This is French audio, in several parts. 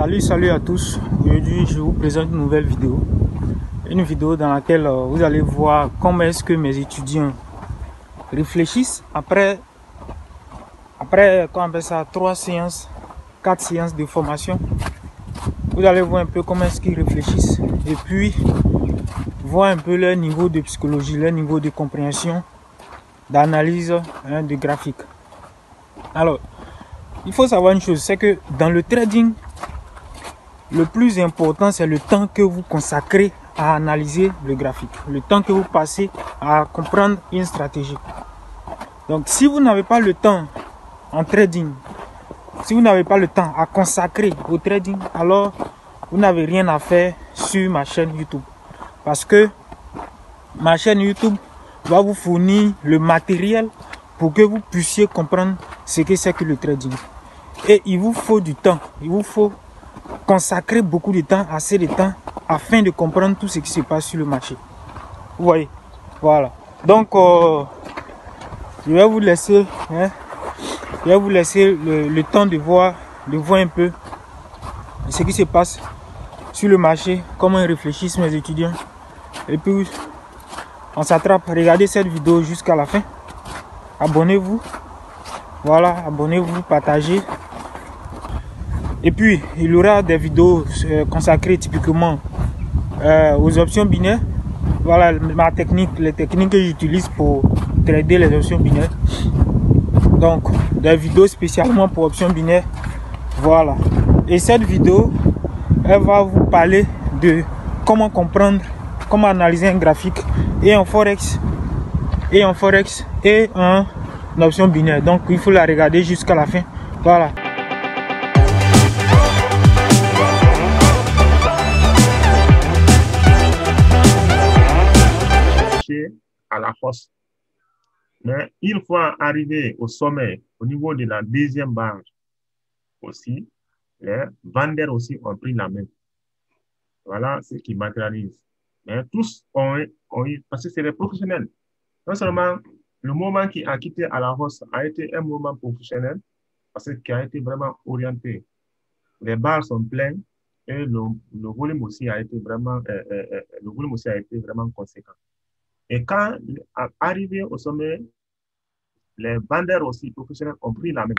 Salut à tous. Aujourd'hui, je vous présente une nouvelle vidéo. Une vidéo dans laquelle vous allez voir comment est-ce que mes étudiants réfléchissent après comment on appelle ça, 3 séances, 4 séances de formation. Vous allez voir un peu comment est-ce qu'ils réfléchissent et puis voir un peu leur niveau de psychologie, leur niveau de compréhension, d'analyse de graphique. Alors, il faut savoir une chose, c'est que dans le trading, le plus important, c'est le temps que vous consacrez à analyser le graphique, le temps que vous passez à comprendre une stratégie. Donc, si vous n'avez pas le temps en trading, si vous n'avez pas le temps à consacrer au trading, alors vous n'avez rien à faire sur ma chaîne YouTube. Parce que ma chaîne YouTube va vous fournir le matériel pour que vous puissiez comprendre ce que c'est que le trading. Et il vous faut du temps, il vous faut consacrer beaucoup de temps, assez de temps, afin de comprendre tout ce qui se passe sur le marché. Vous voyez, voilà. Donc, je vais vous laisser, le temps de voir un peu ce qui se passe sur le marché, comment ils réfléchissent mes étudiants. Et puis, on s'attrape. Regardez cette vidéo jusqu'à la fin. Abonnez-vous. Voilà, abonnez-vous, partagez. Et puis, il y aura des vidéos consacrées typiquement aux options binaires. Voilà ma technique, les techniques que j'utilise pour trader les options binaires. Donc, des vidéos spécialement pour options binaires. Voilà. Et cette vidéo, elle va vous parler de comment comprendre, comment analyser un graphique et en forex et en option binaire. Donc, il faut la regarder jusqu'à la fin. Voilà. À la force. Mais une fois arrivé au sommet, au niveau de la deuxième barre aussi, les vendeurs aussi ont pris la main. Voilà ce qui matérialise. Mais tous ont eu, parce que c'est des professionnels. Non seulement le moment qui a quitté à la hausse a été un moment professionnel, parce qu'il a été vraiment orienté. Les barres sont pleines et le volume aussi a été vraiment, conséquent. Et quand arrivé au sommet, les vendeurs aussi professionnels ont pris la main.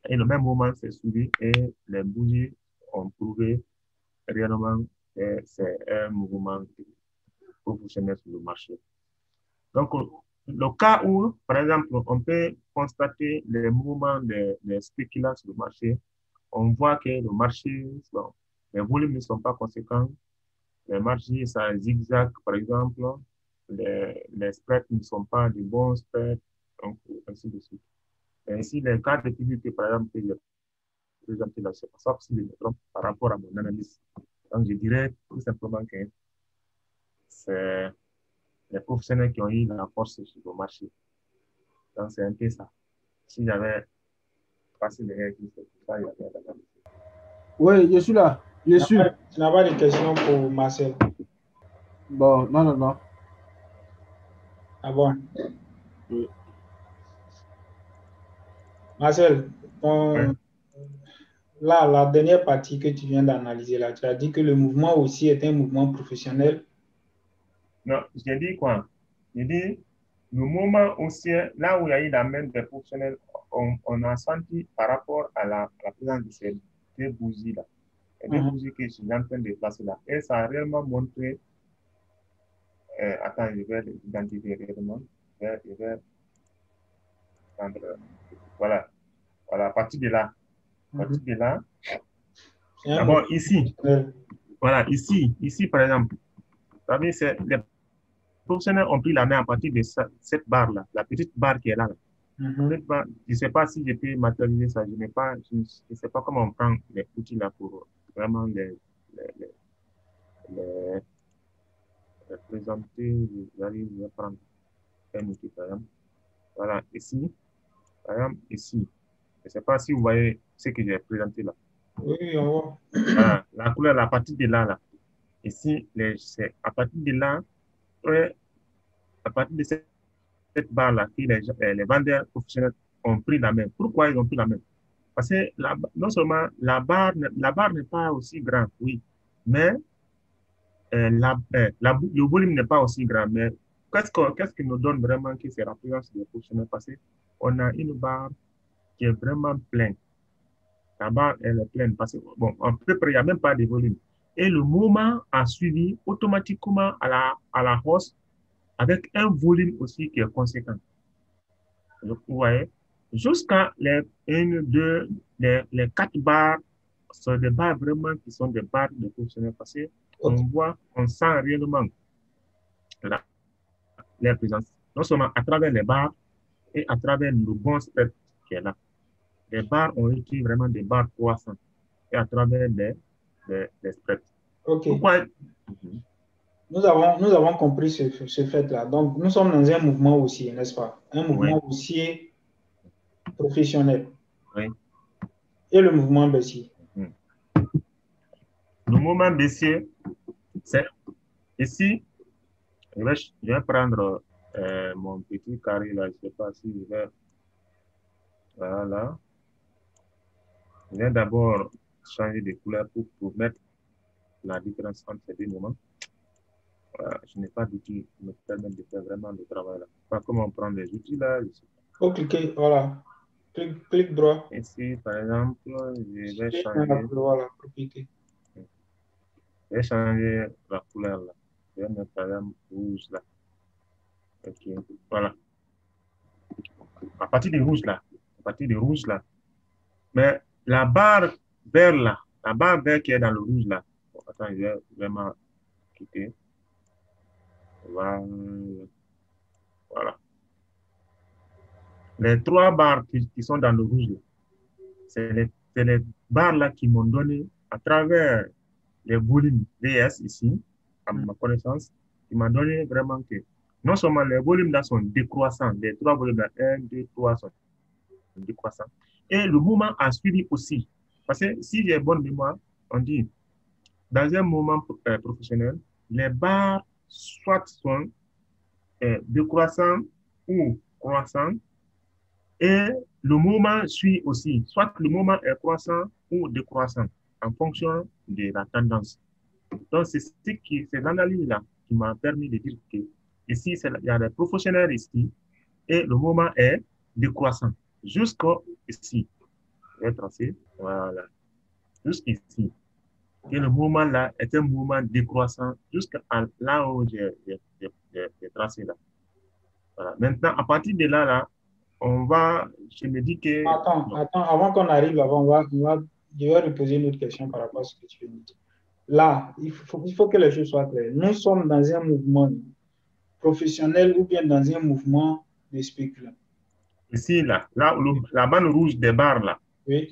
Et le même moment s'est suivi et les bougies ont prouvé réellement que c'est un mouvement professionnel sur le marché. Donc, le cas où, par exemple, on peut constater les mouvements des spéculants sur le marché, on voit que le marché, bon, les volumes ne sont pas conséquents. Les marchés, ça zigzag, par exemple. Les spreads ne sont pas de bons spreads, donc ainsi de suite. Et ainsi, les cas de figure que, par exemple, que j'ai présenté là, c'est pas ça si je me trompe par rapport à mon analyse. Donc, je dirais tout simplement que c'est les professionnels qui ont eu la force sur le marché. Donc, c'est un peu ça. Si j'avais passé les règles, c'est tout ça, il y avait la. Oui, je suis là. Je suis. Tu n'as pas de questions pour Marcel? Bon, non. Ah bon? Oui. Marcel, Ouais. là, la dernière partie que tu viens d'analyser, là, tu as dit que le mouvement aussi est un mouvement professionnel. Non, j'ai dit quoi? J'ai dit, le moment aussi, là où il y a eu la main des professionnels, on a senti par rapport à la présence de ces deux bougies-là. Les deux bougies que je suis en train de placer là. Et ça a réellement montré. Attends, je vais l'identifier réellement. Je vais prendre. Voilà. Voilà, à partir de là. À partir de là. D'abord, ici. Voilà, ici, par exemple. Vous savez, les professionnels ont pris la main à partir de cette barre-là, la petite barre qui est là. Je ne sais pas si je peux matérialiser ça. Je ne sais pas comment on prend les outils là pour vraiment les présenter. J'arrive à prendre un outil, par exemple. Voilà, ici. Par exemple, ici. Je ne sais pas si vous voyez ce que j'ai présenté là. Oui, on voit. Voilà, la couleur, la partie de là. Ici, c'est à partir de là, à partir de cette barre-là, que les vendeurs professionnels ont pris la main. Pourquoi ils ont pris la main? Parce que non seulement la barre n'est pas aussi grande, oui, mais le volume n'est pas aussi grand. Mais qu'est-ce qui nous donne vraiment que c'est la présence des professionnels? Parce qu'on a une barre qui est vraiment pleine. La barre, elle est pleine parce que, bon, à peu près, il n'y a même pas de volume. Et le mouvement a suivi automatiquement à la hausse avec un volume aussi qui est conséquent. Vous voyez, jusqu'à les 1, 2, les 4 barres, sont des barres vraiment qui sont des barres de professionnels parce qu'on voit, on sent réellement la présence, non seulement à travers les barres et à travers le bon spread qui est là. Les barres ont été vraiment des barres croissantes et à travers les spreads. Ok. Pourquoi? Nous avons compris ce fait-là. Donc, nous sommes dans un mouvement haussier, n'est-ce pas? Un mouvement haussier professionnel. Oui. Et le mouvement baissier. Le mouvement baissier, c'est ici, je vais prendre mon petit carré là, je ne sais pas si je vais. Voilà. Je vais d'abord changer de couleur pour mettre la différence entre ces deux moments. Voilà. Je n'ai pas d'outils qui me permettent de faire vraiment le travail là. Pas comment on prend les outils là. Il faut cliquer, voilà. Clic droit. Ici, par exemple, je vais changer. Voilà, pour cliquer. Je vais changer la couleur là. Je vais mettre par exemple rouge là. Ok, voilà. À partir du rouge là. Mais la barre vert là, la barre vert qui est dans le rouge là. Bon, attends, je vais vraiment quitter. Voilà. Les 3 barres qui sont dans le rouge, c'est les barres là qui m'ont donné à travers les volumes VS ici, à ma connaissance, qui m'a donné vraiment que non seulement les volumes là sont décroissants, les 3 volumes là, 1, 2, 3 sont décroissants, et le mouvement a suivi aussi. Parce que si j'ai bonne mémoire, on dit, dans un mouvement professionnel, les barres soit sont décroissants ou croissants, et le mouvement suit aussi, soit le mouvement est croissant ou décroissant, en fonction de la tendance. Donc, c'est l'analyse-là qui m'a permis de dire que ici, il y a des professionnels ici, et le mouvement est décroissant. Jusqu'ici. Je vais tracer. Voilà. Jusqu'ici. Et le mouvement là est un mouvement décroissant jusqu'à là où j'ai tracé là. Voilà. Maintenant, à partir de là, je me dis que... Attends, avant qu'on arrive là-bas, je vais reposer une autre question par rapport à ce que tu veux dire. Là, il faut que les choses soient claires. Nous sommes dans un mouvement professionnel ou bien dans un mouvement de spéculant. Ici, la bande rouge des barres, là, oui.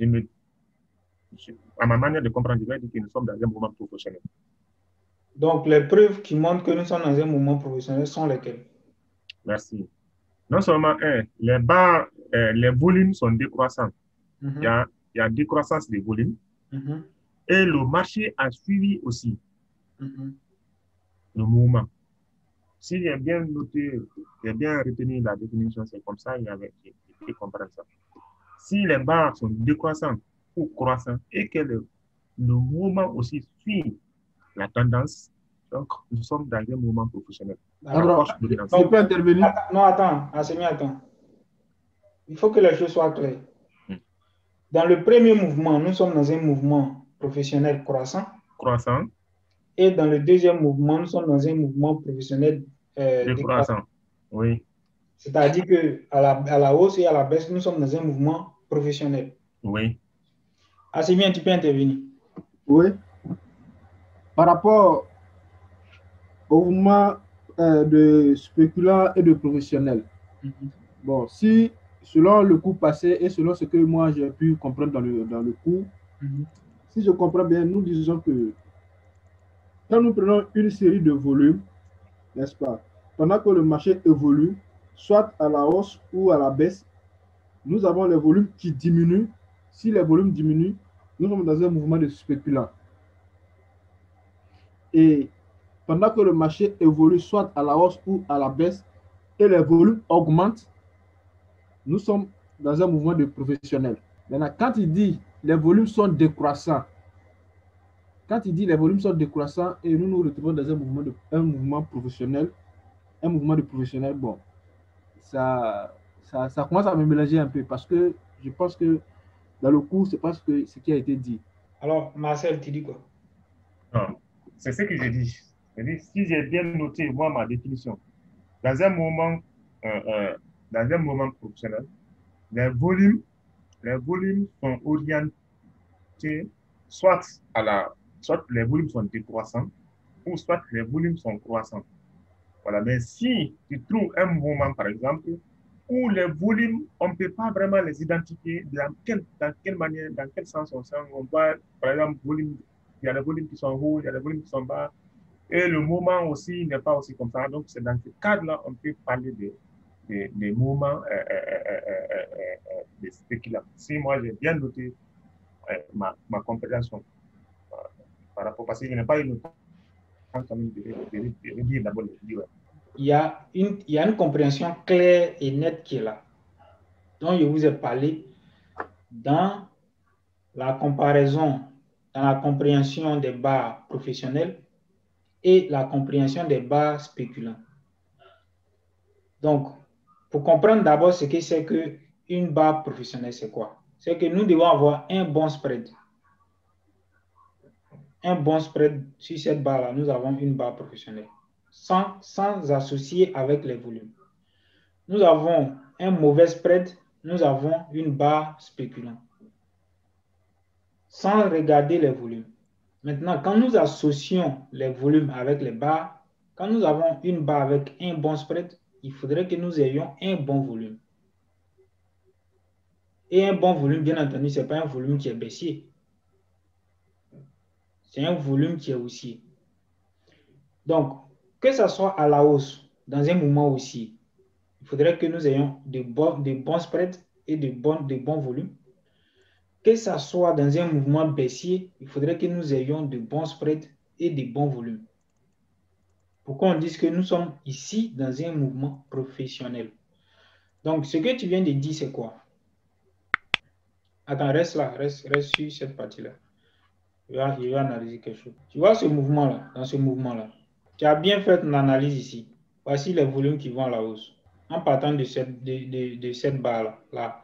À ma manière de comprendre, je vais dire que nous sommes dans un mouvement professionnel. Donc, les preuves qui montrent que nous sommes dans un mouvement professionnel sont lesquelles? Merci. Non seulement, les barres, les volumes sont décroissants. Il y a décroissance des volumes. Et le marché a suivi aussi le mouvement. Si j'ai bien noté, j'ai bien retenu la définition, c'est comme ça, j'ai pu comprendre ça. Si les barres sont décroissants ou croissants et que le mouvement aussi suit la tendance, donc nous sommes dans un mouvement professionnel. Alors, tu peux intervenir? Attends. Il faut que les choses soient claires. Dans le premier mouvement, nous sommes dans un mouvement professionnel croissant. Et dans le deuxième mouvement, nous sommes dans un mouvement professionnel décroissant. Oui. C'est-à-dire qu'à la hausse et à la baisse, nous sommes dans un mouvement professionnel. Oui. Assimien, tu peux intervenir. Oui. Par rapport au mouvement de spéculants et de professionnels, bon, si selon le cours passé et selon ce que moi j'ai pu comprendre dans le cours, si je comprends bien, nous disons que quand nous prenons une série de volumes, n'est-ce pas, pendant que le marché évolue, soit à la hausse ou à la baisse, nous avons les volumes qui diminuent. Si les volumes diminuent, nous sommes dans un mouvement de spéculants. Et pendant que le marché évolue soit à la hausse ou à la baisse, et les volumes augmentent, nous sommes dans un mouvement de professionnels. Maintenant, quand il dit les volumes sont décroissants, quand il dit les volumes sont décroissants et nous nous retrouvons dans un mouvement professionnel, bon, ça commence à me mélanger un peu parce que je pense que dans le cours, c'est pas ce qui a été dit. Alors, Marcel, tu dis quoi? Non, c'est ce que j'ai dit. Si j'ai bien noté, moi, ma définition, dans un moment, euh, euh, dans un moment professionnel, les volumes, les volumes sont orientés soit soit les volumes sont décroissants, ou soit les volumes sont croissants. Voilà. Mais si tu trouves un moment, par exemple, où les volumes, on ne peut pas vraiment les identifier, dans quelle manière, dans quel sens on voit, par exemple, volume, il y a les volumes qui sont hauts, il y a les volumes qui sont bas, et le moment aussi n'est pas aussi comme ça. Donc, c'est dans ce cadre-là on peut parler des moments de spéculation. Si moi, j'ai bien noté ma compréhension par rapport, parce que je n'ai pas eu le temps quand même de dire d'abord le livre. Il y a une compréhension claire et nette qui est là, dont je vous ai parlé dans la comparaison, dans la compréhension des bars professionnels et la compréhension des bars spéculants. Donc, pour comprendre d'abord ce que c'est qu'une barre professionnelle, c'est quoi? C'est que nous devons avoir un bon spread. Un bon spread sur cette barre-là, nous avons une barre professionnelle, sans associer avec les volumes. Nous avons un mauvais spread, nous avons une barre spéculant, sans regarder les volumes. Maintenant, quand nous associons les volumes avec les barres, quand nous avons une barre avec un bon spread, il faudrait que nous ayons un bon volume. Et un bon volume, bien entendu, ce n'est pas un volume qui est baissier. C'est un volume qui est haussier. Donc, que ce soit à la hausse, dans un mouvement haussier, il faudrait que nous ayons de bons spreads et de bons volumes. Que ce soit dans un mouvement baissier, il faudrait que nous ayons de bons spreads et de bons volumes. Pourquoi on dit que nous sommes ici dans un mouvement professionnel? Donc, ce que tu viens de dire, c'est quoi? Attends, reste là, reste sur cette partie-là. Je vais analyser quelque chose. Tu vois ce mouvement-là, dans ce mouvement-là, tu as bien fait ton analyse ici. Voici les volumes qui vont à la hausse. En partant de cette barre-là, là,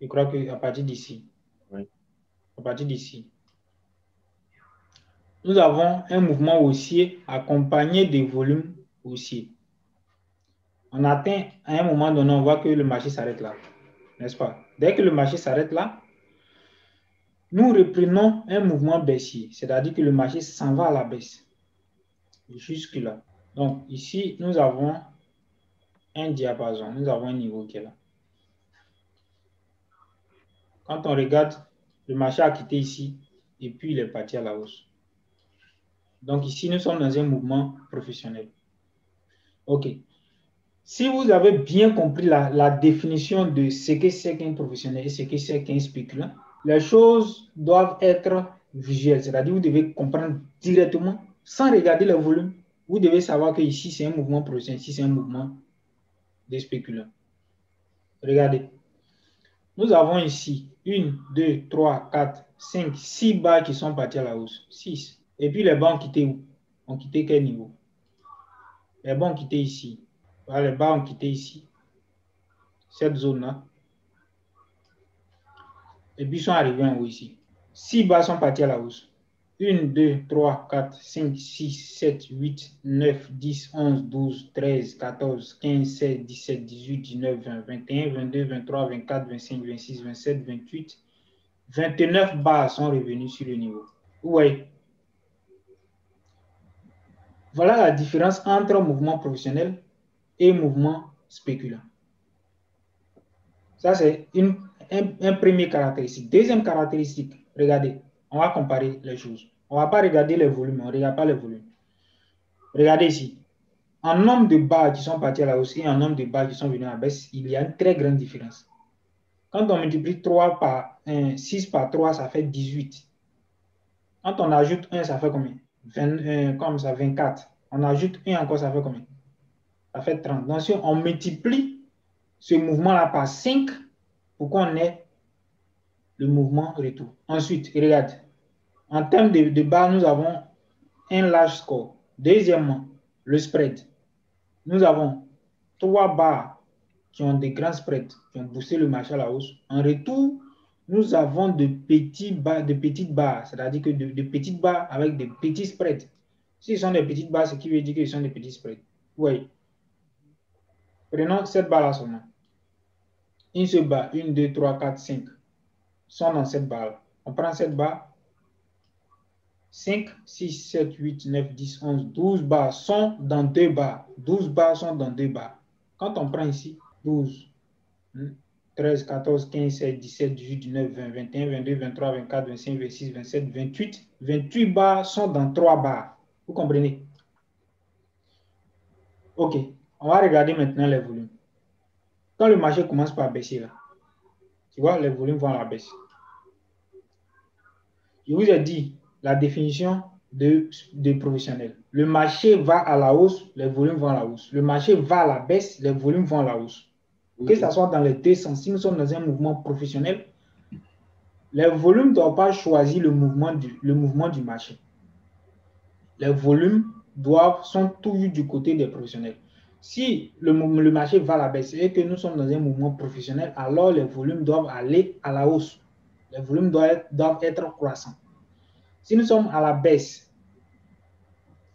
je crois qu'à partir d'ici, Oui. à partir d'ici, nous avons un mouvement haussier accompagné des volumes haussiers. On atteint à un moment donné, on voit que le marché s'arrête là, n'est-ce pas? Dès que le marché s'arrête là, nous reprenons un mouvement baissier, c'est-à-dire que le marché s'en va à la baisse, jusque-là. Donc ici, nous avons un diapason, nous avons un niveau qui est là. Quand on regarde, le marché a quitté ici et puis il est parti à la hausse. Donc ici, nous sommes dans un mouvement professionnel. OK. Si vous avez bien compris la définition de ce que c'est qu'un professionnel et ce que c'est qu'un spéculant, les choses doivent être visuelles. C'est-à-dire vous devez comprendre directement, sans regarder le volume. Vous devez savoir que ici, c'est un mouvement professionnel, ici, c'est un mouvement de spéculant. Regardez. Nous avons ici 1, 2, 3, 4, 5, 6 barres qui sont parties à la hausse. 6. Et puis les barres ont quitté où? Ont quitté quel niveau? Les barres ont quitté ici. Voilà, les barres ont quitté ici. Cette zone-là. Et puis ils sont arrivés en haut ici. 6 barres sont parties à la hausse. 1, 2, 3, 4, 5, 6, 7, 8, 9, 10, 11, 12, 13, 14, 15, 16, 17, 18, 19, 20, 21, 22, 23, 24, 25, 26, 27, 28, 29 barres sont revenues sur le niveau. Vous voyez? Voilà la différence entre mouvement professionnel et mouvement spéculant. Ça, c'est un premier caractéristique. Deuxième caractéristique, regardez, on va comparer les choses. On ne va pas regarder les volumes, on ne regarde pas les volumes. Regardez ici. En nombre de barres qui sont partis à la hausse et en nombre de barres qui sont venus à la baisse, il y a une très grande différence. Quand on multiplie 6 par 3, ça fait 18. Quand on ajoute 1, ça fait combien? Comme ça, 24. On ajoute 1 encore, ça fait combien? Ça fait 30. Donc, si on multiplie ce mouvement-là par 5 pour qu'on ait le mouvement retour. Ensuite, regarde, en termes de bas, nous avons un large score. Deuxièmement, le spread. Nous avons 3 barres qui ont des grands spreads, qui ont boosté le marché à la hausse. En retour, nous avons de petites barres, c'est-à-dire que de petites barres avec des petits spreads. S'ils sont des petites barres, ce qui veut dire qu'ils sont des petits spreads. Oui. Prenons cette barre-là seulement. Une seule barre, 1, 2, 3, 4, 5 sont dans cette barre. On prend cette barre. 5, 6, 7, 8, 9, 10, 11, 12 barres sont dans 2 barres. 12 barres sont dans 2 barres. Quand on prend ici, 12, 13, 14, 15, 16, 17, 18, 19, 20, 21, 22, 23, 24, 25, 26, 27, 28. 28 barres sont dans 3 barres. Vous comprenez? Ok. On va regarder maintenant les volumes. Quand le marché commence par baisser là, tu vois, les volumes vont à la baisse. Je vous ai dit la définition de professionnel. Le marché va à la hausse, les volumes vont à la hausse. Le marché va à la baisse, les volumes vont à la hausse. Que ce soit dans les deux sens, si nous sommes dans un mouvement professionnel, les volumes ne doivent pas choisir le mouvement du marché. Les volumes sont toujours du côté des professionnels. Si le marché va à la baisse et que nous sommes dans un mouvement professionnel, alors les volumes doivent aller à la hausse. Les volumes doivent être croissants. Si nous sommes à la baisse,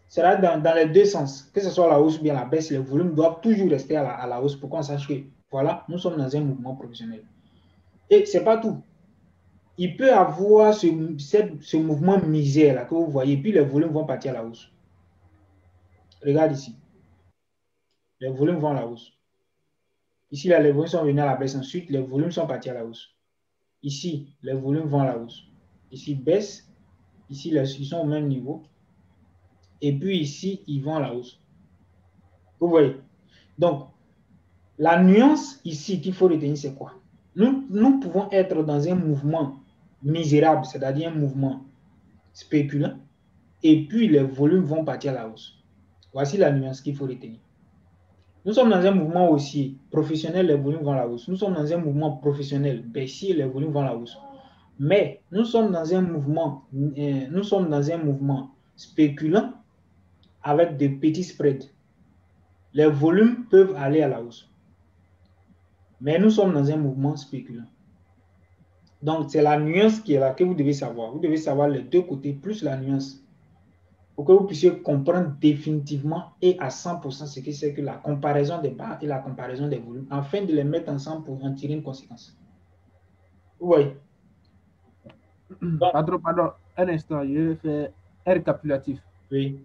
c'est là dans les deux sens, que ce soit la hausse ou bien la baisse, les volumes doivent toujours rester à la hausse pour qu'on sache que, voilà, nous sommes dans un mouvement professionnel. Et ce n'est pas tout. Il peut y avoir ce mouvement misère là que vous voyez, puis les volumes vont partir à la hausse. Regarde ici. Les volumes vont à la hausse. Ici, là, les volumes sont venus à la baisse. Ensuite, les volumes sont partis à la hausse. Ici, les volumes vont à la hausse. Ici, baisse. Ici, ils sont au même niveau. Et puis ici, ils vont à la hausse. Vous voyez? Donc, la nuance ici qu'il faut retenir, c'est quoi? Nous pouvons être dans un mouvement misérable, c'est-à-dire un mouvement spéculant, et puis les volumes vont partir à la hausse. Voici la nuance qu'il faut retenir. Nous sommes dans un mouvement haussier professionnel, les volumes vont à la hausse. Nous sommes dans un mouvement professionnel baissier, les volumes vont à la hausse. Mais nous sommes dans un mouvement spéculant avec de petits spreads. Les volumes peuvent aller à la hausse. Mais nous sommes dans un mouvement spéculant. Donc, c'est la nuance qui est là que vous devez savoir. Vous devez savoir les deux côtés, plus la nuance, pour que vous puissiez comprendre définitivement et à 100% ce que c'est que la comparaison des barres et la comparaison des volumes, afin de les mettre ensemble pour en tirer une conséquence. Vous voyez? Pardon, un instant, je vais faire un récapitulatif. Oui.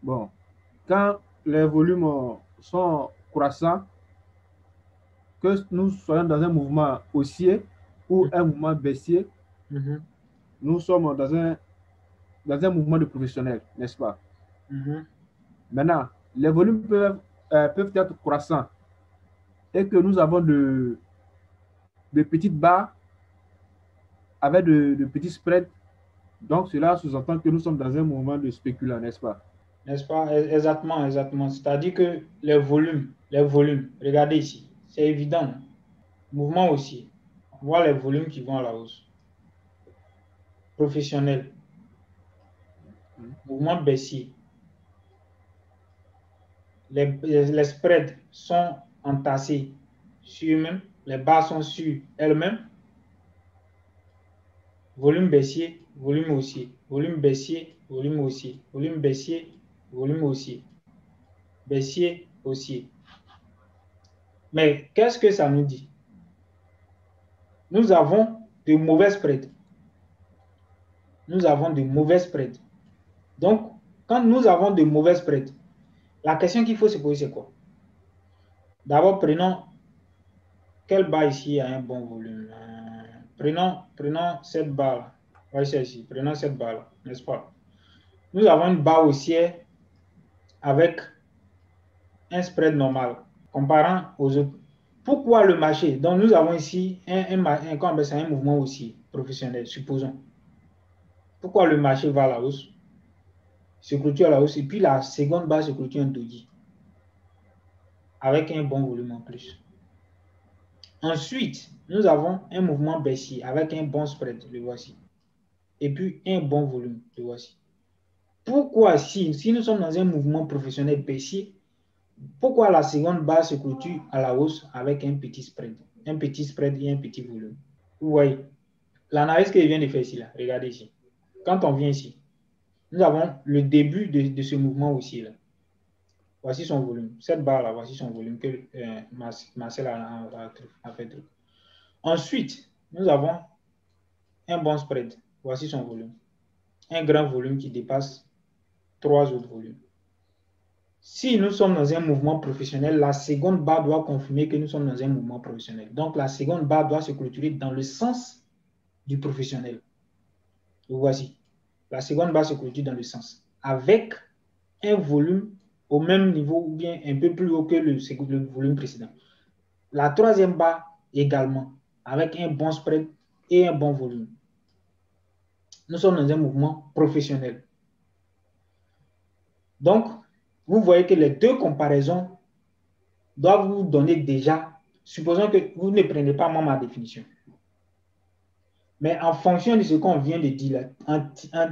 Bon, quand les volumes sont croissants, que nous soyons dans un mouvement haussier ou un mouvement baissier, nous sommes dans un mouvement de professionnel, n'est-ce pas? Maintenant, les volumes peuvent être croissants et que nous avons de petites barres avec de petits spreads. Donc, cela sous-entend que nous sommes dans un mouvement de spéculant, n'est-ce pas? N'est-ce pas? Exactement, exactement. C'est-à-dire que les volumes, regardez ici, c'est évident. Mouvement aussi. On voit les volumes qui vont à la hausse. Professionnel. Mouvement baissier. Les spreads sont entassés sur eux-mêmes. Les barres sont sur elles-mêmes. Volume baissier, volume haussier. Volume baissier, volume haussier. Volume baissier, volume haussier. Baissier, haussier. Mais qu'est-ce que ça nous dit? Nous avons de mauvais spreads. Nous avons de mauvais spreads. Donc, quand nous avons de mauvais spreads, la question qu'il faut se poser, c'est quoi? D'abord, prenons quelle barre ici a un bon volume. Prenons cette barre. Voici ici. Prenons cette barre, n'est-ce pas? Nous avons une barre haussière avec un spread normal, comparant aux autres. Pourquoi le marché? Donc, nous avons ici un mouvement haussier professionnel, supposons. Pourquoi le marché va à la hausse? Se clôture à la hausse, et puis la seconde barre se clôture un doji avec un bon volume en plus. Ensuite, nous avons un mouvement baissier avec un bon spread, le voici. Et puis un bon volume, le voici. Pourquoi, si nous sommes dans un mouvement professionnel baissier, pourquoi la seconde barre se clôture à la hausse avec un petit spread et un petit volume? Vous voyez, l'analyse que je viens de faire ici, là, regardez ici. Quand on vient ici, nous avons le début de ce mouvement aussi, là. Voici son volume. Cette barre-là, voici son volume que Marcel a fait. Ensuite, nous avons un bon spread. Voici son volume. Un grand volume qui dépasse 3 autres volumes. Si nous sommes dans un mouvement professionnel, la seconde barre doit confirmer que nous sommes dans un mouvement professionnel. Donc, la seconde barre doit se clôturer dans le sens du professionnel. Vous voici. La seconde barre se clôture dans le sens. Avec un volume au même niveau ou bien un peu plus haut que le volume précédent. La troisième barre également, avec un bon spread et un bon volume. Nous sommes dans un mouvement professionnel. Donc, vous voyez que les deux comparaisons doivent vous donner déjà, supposons que vous ne prenez pas ma définition. Mais en fonction de ce qu'on vient de dire,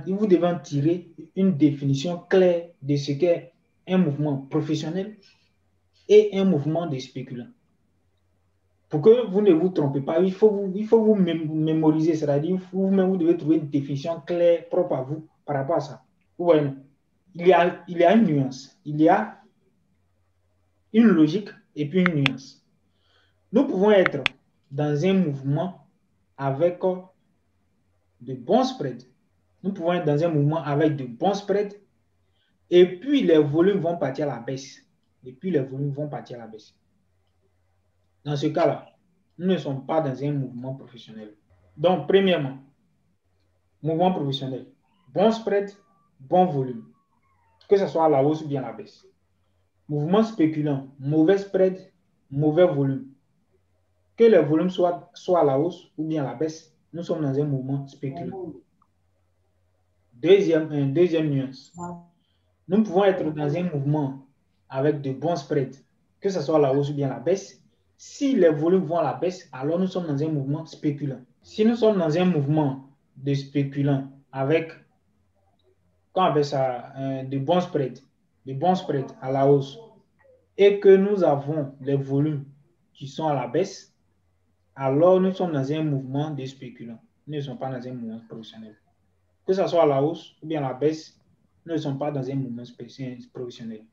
vous devez en tirer une définition claire de ce qu'est un mouvement professionnel et un mouvement de spéculant. Pour que vous ne vous trompez pas, il faut vous mémoriser, c'est-à-dire vous devez trouver une définition claire, propre à vous par rapport à ça. Vous voyez, il y a une nuance, il y a une logique et puis une nuance. Nous pouvons être dans un mouvement avec de bons spreads. Nous pouvons être dans un mouvement avec de bons spreads et puis les volumes vont partir à la baisse. Dans ce cas-là, nous ne sommes pas dans un mouvement professionnel. Donc, premièrement, mouvement professionnel, bon spread, bon volume, que ce soit à la hausse ou bien à la baisse. Mouvement spéculant, mauvais spread, mauvais volume. Que le volume soit à la hausse ou bien à la baisse, nous sommes dans un mouvement spéculant. Deuxième nuance. Nous pouvons être dans un mouvement avec de bons spreads, que ce soit à la hausse ou bien à la baisse. Si les volumes vont à la baisse, alors nous sommes dans un mouvement spéculant. Si nous sommes dans un mouvement de spéculant avec, comment on appelle ça, de bons spreads à la hausse, et que nous avons les volumes qui sont à la baisse, alors nous sommes dans un mouvement de spéculant. Nous ne sommes pas dans un mouvement professionnel. Que ce soit à la hausse ou bien à la baisse, nous ne sommes pas dans un mouvement professionnel.